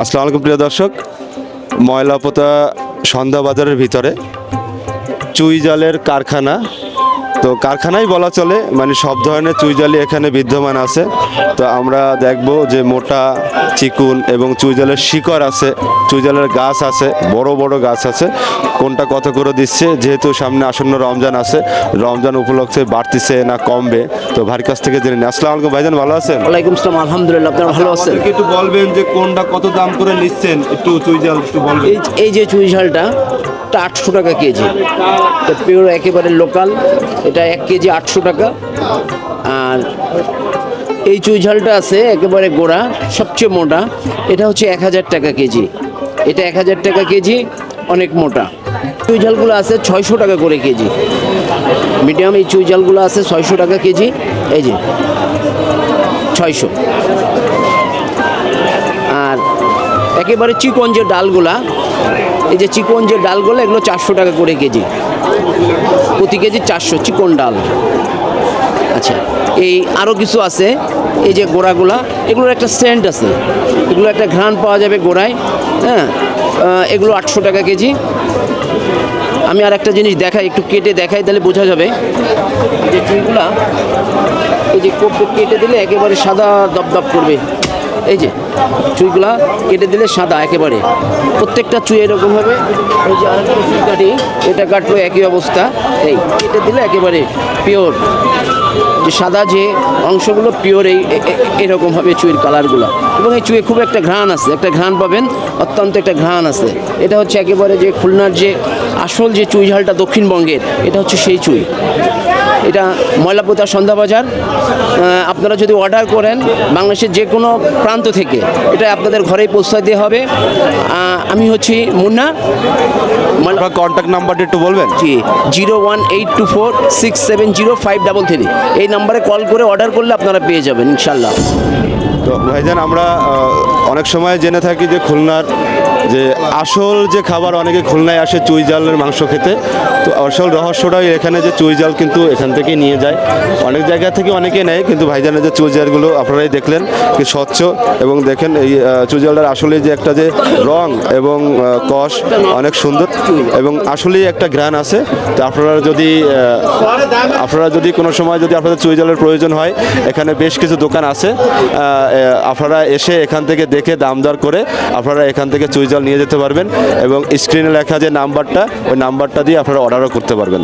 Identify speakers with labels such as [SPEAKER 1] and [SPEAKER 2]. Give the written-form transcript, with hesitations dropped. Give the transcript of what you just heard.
[SPEAKER 1] আসসালামু আলাইকুম প্রিয় দর্শক, ময়লাপোতা সন্ধ্যা বাজারের ভিতরে চুই জালের কারখানা। তো কারখানাই বলা চলে, মানে সব ধরনের চুই জালই এখানে বিদ্যমান আছে। তো আমরা দেখব যে মোটা, চিকুন এবং চুই জালের শিকড় আছে, চুই জালের গাছ আছে, বড় বড় গাছ আছে। কোনটা কত করে দিচ্ছে, যেহেতু সামনে আসন্ন রমজান আছে, রমজান উপলক্ষে বাড়তিছে না কমবে, তো ভাইয়ের কাছ থেকে জেনে নিই। আসসালামু আলাইকুম ভাইজান, ভালো আছেন?
[SPEAKER 2] ওয়ালাইকুম আসসালাম, আলহামদুলিল্লাহ। আপনারা ভালো আছেন?
[SPEAKER 1] আমাদেরকে একটু বলবেন যে কোনটা কত দাম করে নিচ্ছেন, একটু চুই জাল একটু বলবেন।
[SPEAKER 2] এই যে চুই ঝালটা, এটা 800 টাকা কেজি। এটা পিওর একেবারে লোকাল, এটা 1 কেজি 800 টাকা। আর এই চুই ঝালটা আছে একেবারে গোড়া, সবচেয়ে মোটা, এটা হচ্ছে 1000 টাকা কেজি। এটা 1000 টাকা কেজি, অনেক মোটা। চুই ঝালগুলো আছে 600 টাকা করে কেজি। মিডিয়াম এই চুই ঝালগুলো আছে 600 টাকা কেজি। এই যে 600। আর একেবারে চিকন যে ডালগুলা, এই যে চিকন যে ডালগুলো, এগুলো 400 টাকা করে কেজি, প্রতি কেজি 400 চিকন ডাল। আচ্ছা, এই আরও কিছু আছে, এই যে গোড়াগুলা, এগুলোর একটা সেন্ট আছে, এগুলো একটা ঘ্রাণ পাওয়া যাবে গোড়ায়। হ্যাঁ, এগুলো 800 টাকা কেজি। আমি আর একটা জিনিস দেখাই, একটু কেটে দেখাই, তাহলে বোঝা যাবে যে চুইগুলা, এই যে কেটে দিলে একেবারে সাদা দপদপ করবে। এই যে চুইগুলা কেটে দিলে সাদা একেবারে, প্রত্যেকটা চুই এরকম হবে। এই যে আরেকটা চুই কাটি, এটা কাটলো একই অবস্থা। এই কেটে দিলে একেবারে পিওর, যে সাদা যে অংশগুলো পিওর, এরকম হবে চুইয়ের কালারগুলো। এবং এই চুয়ে খুব একটা ঘ্রাণ আছে, একটা ঘ্রাণ পাবেন, অত্যন্ত একটা ঘ্রাণ আছে। এটা হচ্ছে একেবারে যে খুলনার যে আসল যে চুই ঝালটা দক্ষিণবঙ্গের, এটা হচ্ছে সেই চুই। এটা ময়লাপোতা সন্ধ্যা বাজার। আপনারা যদি অর্ডার করেন বাংলাদেশের যে কোনো প্রান্ত থেকে, এটা আপনাদের ঘরেই পৌঁছায় দেওয়া হবে। আমি হচ্ছি মুন্না।
[SPEAKER 1] কন্ট্যাক্ট নাম্বারটা একটু বলবেন?
[SPEAKER 2] জি, 01824670533। এই নাম্বারে কল করে অর্ডার করলে আপনারা পেয়ে যাবেন ইনশাল্লাহ।
[SPEAKER 1] তো ভাইজান, আমরা অনেক সময় জেনে থাকি যে খুলনার যে আসল যে খাবার, অনেকে খুলনায় আসে চুই জালের মাংস খেতে। তো আসল রহস্যটাই এখানে যে চুই জাল কিন্তু এখান থেকেই নিয়ে যায়, অনেক জায়গা থেকে অনেকে নেয়, কিন্তু ভাইজানের যে চুই জালগুলো আপনারাই দেখলেন কি স্বচ্ছ। এবং দেখেন এই চুই জালটার আসলে যে একটা যে রং এবং কষ অনেক সুন্দর, এবং আসলেই একটা ঘ্রাণ আছে। তো আপনারা যদি কোনো সময় যদি আপনাদের চুই জালের প্রয়োজন হয়, এখানে বেশ কিছু দোকান আছে, আপনারা এসে এখান থেকে দেখে দাম দর করে আপনারা এখান থেকে চুই জাল নিয়ে যেতে পারবেন। এবং স্ক্রিনে লেখা যে নাম্বারটা, ওই নাম্বারটা দিয়ে আপনারা অর্ডারও করতে পারবেন।